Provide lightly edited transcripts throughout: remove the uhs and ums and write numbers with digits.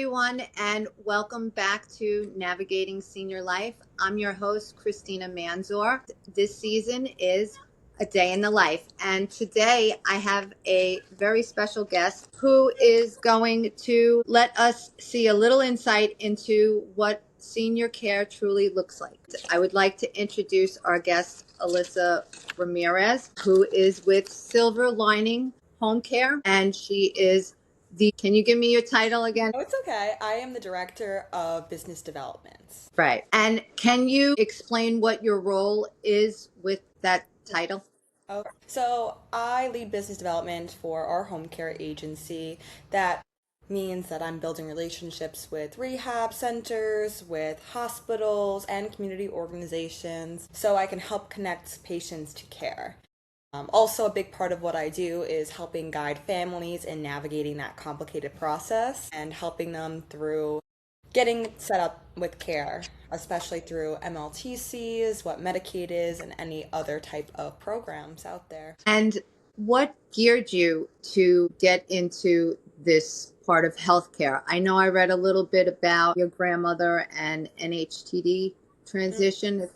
everyone, and welcome back to Navigating Senior Life. I'm your host, Christina Manzor. This season is A Day in the Life, and today I have a very special guest who is going to let us see a little insight into what senior care truly looks like. I would like to introduce our guest, Alyssa Ramirez, who is with Silver Lining Home Care, and she is can you give me your title again? Oh, it's okay. I am the Director of Business Development. Right. And can you explain what your role is with that title? Oh, so I lead business development for our home care agency. That means that I'm building relationships with rehab centers, with hospitals, and community organizations so I can help connect patients to care. Also, a big part of what I do is helping guide families in navigating that complicated process and helping them through getting set up with care, especially through MLTCs, what Medicaid is, and any other type of programs out there. And what geared you to get into this part of healthcare? I know I read a little bit about your grandmother and NHTD transition.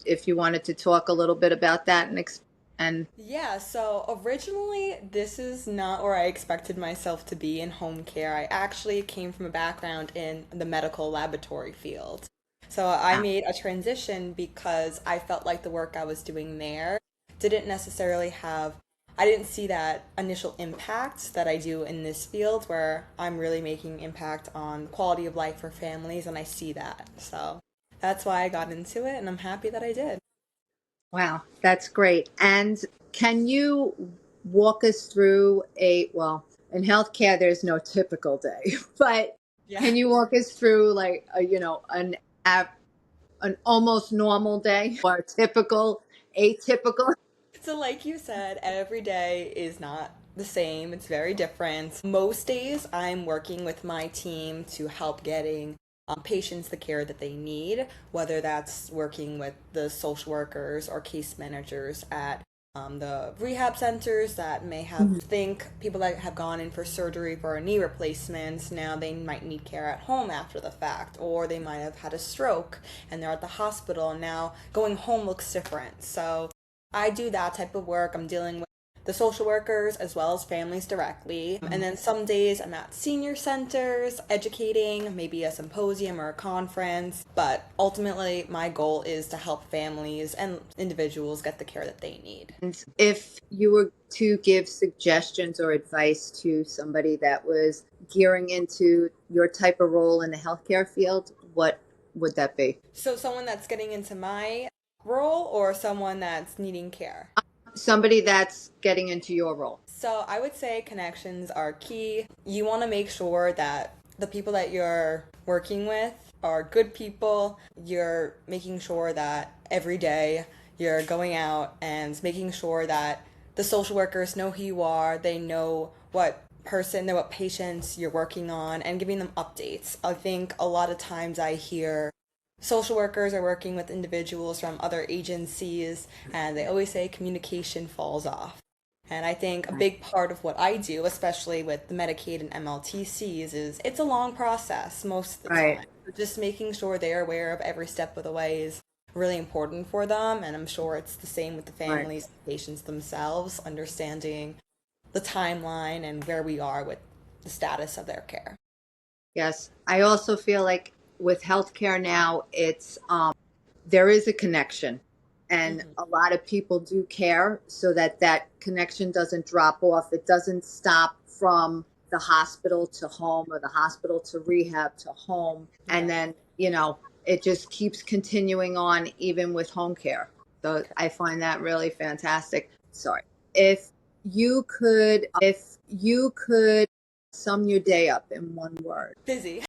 If you wanted to talk a little bit about that and Yeah, so originally, this is not where I expected myself to be in home care. I actually came from a background in the medical laboratory field. So I made a transition because I felt like the work I was doing there didn't necessarily have, I didn't see that initial impact that I do in this field where I'm really making impact on quality of life for families, and I see that. So that's why I got into it, and I'm happy that I did. wow, that's great. And can you walk us through in healthcare, there's no typical day, but Yeah. can you walk us through like an almost normal day or a typical, atypical? So, like you said, every day is not the same. It's very different. Most days, I'm working with my team to help getting patients the care that they need, whether that's working with the social workers or case managers at the rehab centers that may have think people that have gone in for surgery for a knee replacement, now they might need care at home after the fact, or they might have had a stroke and they're at the hospital, and now going home looks different. So I do that type of work. I'm dealing with the social workers as well as families directly. And then some days I'm at senior centers educating, maybe a symposium or a conference. But ultimately, my goal is to help families and individuals get the care that they need. And if you were to give suggestions or advice to somebody that was gearing into your type of role in the healthcare field, what would that be? So, someone that's getting into my role or someone that's needing care? Somebody that's getting into your role. So I would say connections are key. You want to make sure that the people that you're working with are good people. You're making sure that every day you're going out and making sure that the social workers know who you are, they know what patients you're working on, and giving them updates. I think a lot of times I hear social workers are working with individuals from other agencies, and they always say communication falls off. And I think a big part of what I do, especially with the Medicaid and MLTCs, is it's a long process most of the Right. time. Just making sure they're aware of every step of the way is really important for them. And I'm sure it's the same with the Right. families, the patients themselves, understanding the timeline and where we are with the status of their care. Yes. I also feel like with healthcare now, it's there is a connection, and Hmm. a lot of people do care so that that connection doesn't drop off. It doesn't stop from the hospital to home or the hospital to rehab to home, and Yeah. then it just keeps continuing on even with home care. So I find that really fantastic. Sorry. If you could sum your day up in one word, Busy.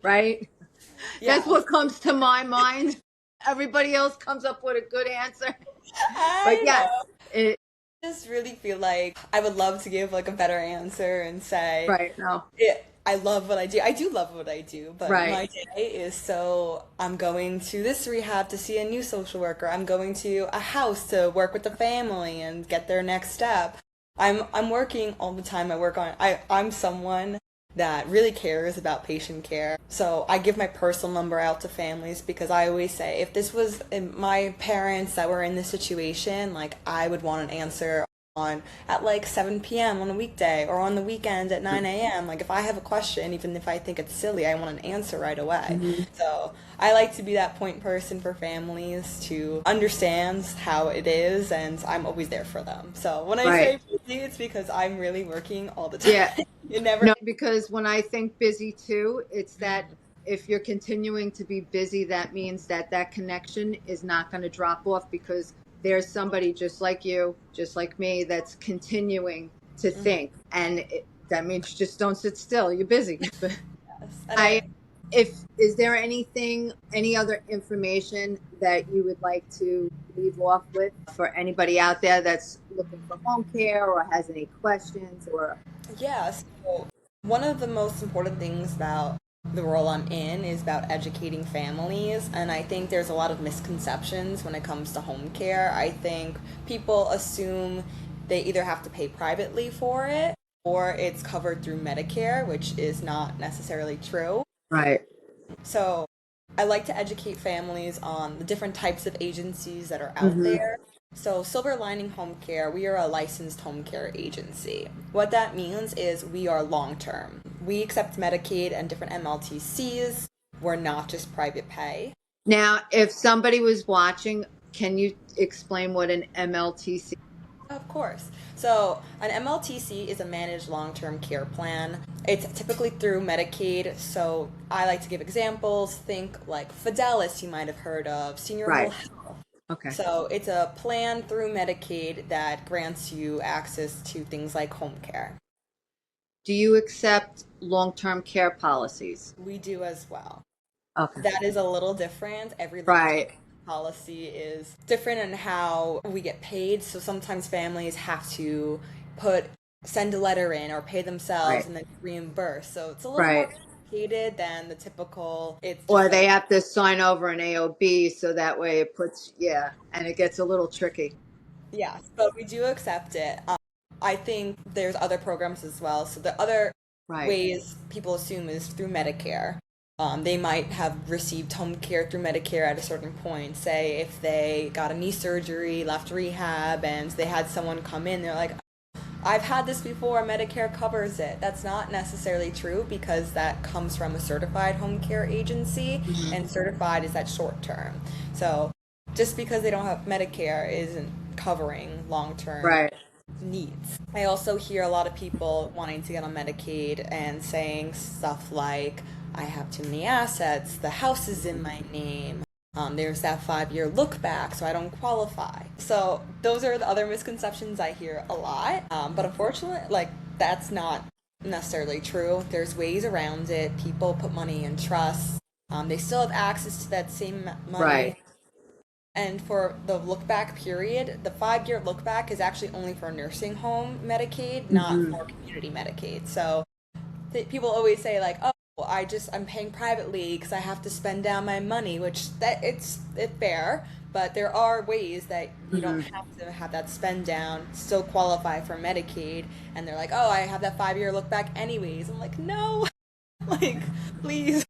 right? That's Yeah. what comes to my mind. Everybody else comes up with a good answer. But I yes, know. it Just really feel like I would love to give like a better answer and say right. No. I love what I do. I do love what I do, but Right. my day is so I'm going to this rehab to see a new social worker. I'm going to a house to work with the family and get their next step. I'm working all the time. I'm someone that really cares about patient care. So I give my personal number out to families because I always say if this was my parents that were in this situation, like I would want an answer on at like 7 p.m. on a weekday or on the weekend at 9 a.m. Like if I have a question, even if I think it's silly, I want an answer right away. Mhm. So I like to be that point person for families to understand how it is, and I'm always there for them. So when I Right. say busy, it's because I'm really working all the time. Yeah. It never. No, because when I think busy too, it's that if you're continuing to be busy, that means that that connection is not going to drop off because there's somebody just like you, just like me, that's continuing to Mhm. think. And that means you just don't sit still. You're busy. But Yes. And I, I if, is there anything, any other information that you would like to leave off with for anybody out there that's looking for home care or has any questions or? Yeah, so one of the most important things about the role I'm in is about educating families, and I think there's a lot of misconceptions when it comes to home care. I think people assume they either have to pay privately for it or it's covered through Medicare, which is not necessarily true. Right. So I like to educate families on the different types of agencies that are out Hmm. there. So Silver Lining Home Care, we are a licensed home care agency. What that means is we are long term. We accept Medicaid and different MLTCs. We're not just private pay. Now, if somebody was watching, can you explain what an MLTC? Of course. So, an MLTC is a managed long term care plan. It's typically through Medicaid. So, I like to give examples. Think like Fidelis, you might have heard of, Senior Whole Right. Health. Okay. So, it's a plan through Medicaid that grants you access to things like home care. Do you accept long-term care policies? We do as well. Okay. That is a little different. Every long term Right. policy is different in how we get paid. So sometimes families have to put send a letter in or pay themselves Right. and then reimburse. So it's a little more Right. complicated than the typical. It's just Or like they have to sign over an AOB so that way it puts, yeah, and it gets a little tricky. yes, but we do accept it. I think there's other programs as well. So the other Right. ways people assume is through Medicare. They might have received home care through Medicare at a certain point. Say if they got a knee surgery, left rehab, and they had someone come in, they're like, I've had this before, Medicare covers it. That's not necessarily true because that comes from a certified home care agency, Hmm. and certified is that short term. So just because they don't have Medicare isn't covering long term Right. needs. I also hear a lot of people wanting to get on Medicaid and saying stuff like, I have too many assets, the house is in my name. There's that 5 year look back, so I don't qualify. So those are the other misconceptions I hear a lot. But unfortunately, like that's not necessarily true. There's ways around it. People put money in trusts. They still have access to that same Right. money. And for the look back period, the 5 year look back is actually only for nursing home Medicaid, not Hmm. for community Medicaid. So people always say like, "Oh, well, I'm paying privately because I have to spend down my money," which it's fair, but there are ways that you don't Hmm. have to have that spend down, still qualify for Medicaid, and they're like, "Oh, I have that 5 year look back anyways." I'm like, "No." Like, please.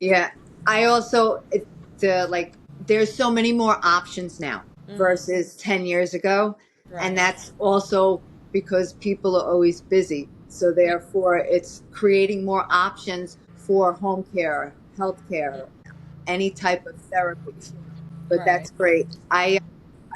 Yeah. I also, the like, there's so many more options now Hmm. versus 10 years ago. And Right. that's also because people are always busy. So therefore, it's creating more options for home care, health care, any type of therapy. But Right. that's great. I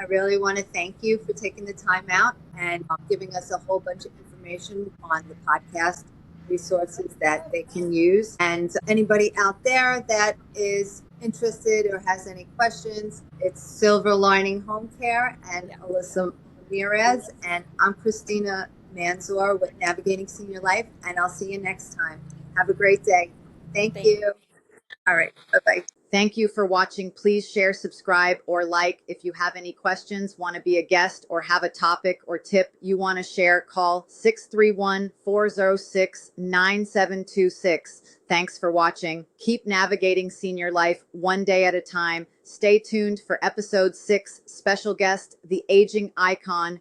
really want to thank you for taking the time out and giving us a whole bunch of information on the podcast resources that they can use. And anybody out there that is interested or has any questions, it's Silver Lining Home Care and Yeah. Alyssa Ramirez. And I'm Christina Manzor with Navigating Senior Life. And I'll see you next time. Have a great day. Thank Thank you. All right. Bye-bye. Thank you for watching. Please share, subscribe, or like. If you have any questions, want to be a guest, or have a topic or tip you want to share, call 631-406-9726. Thanks for watching. Keep navigating senior life one day at a time. Stay tuned for episode 6, special guest, the aging icon.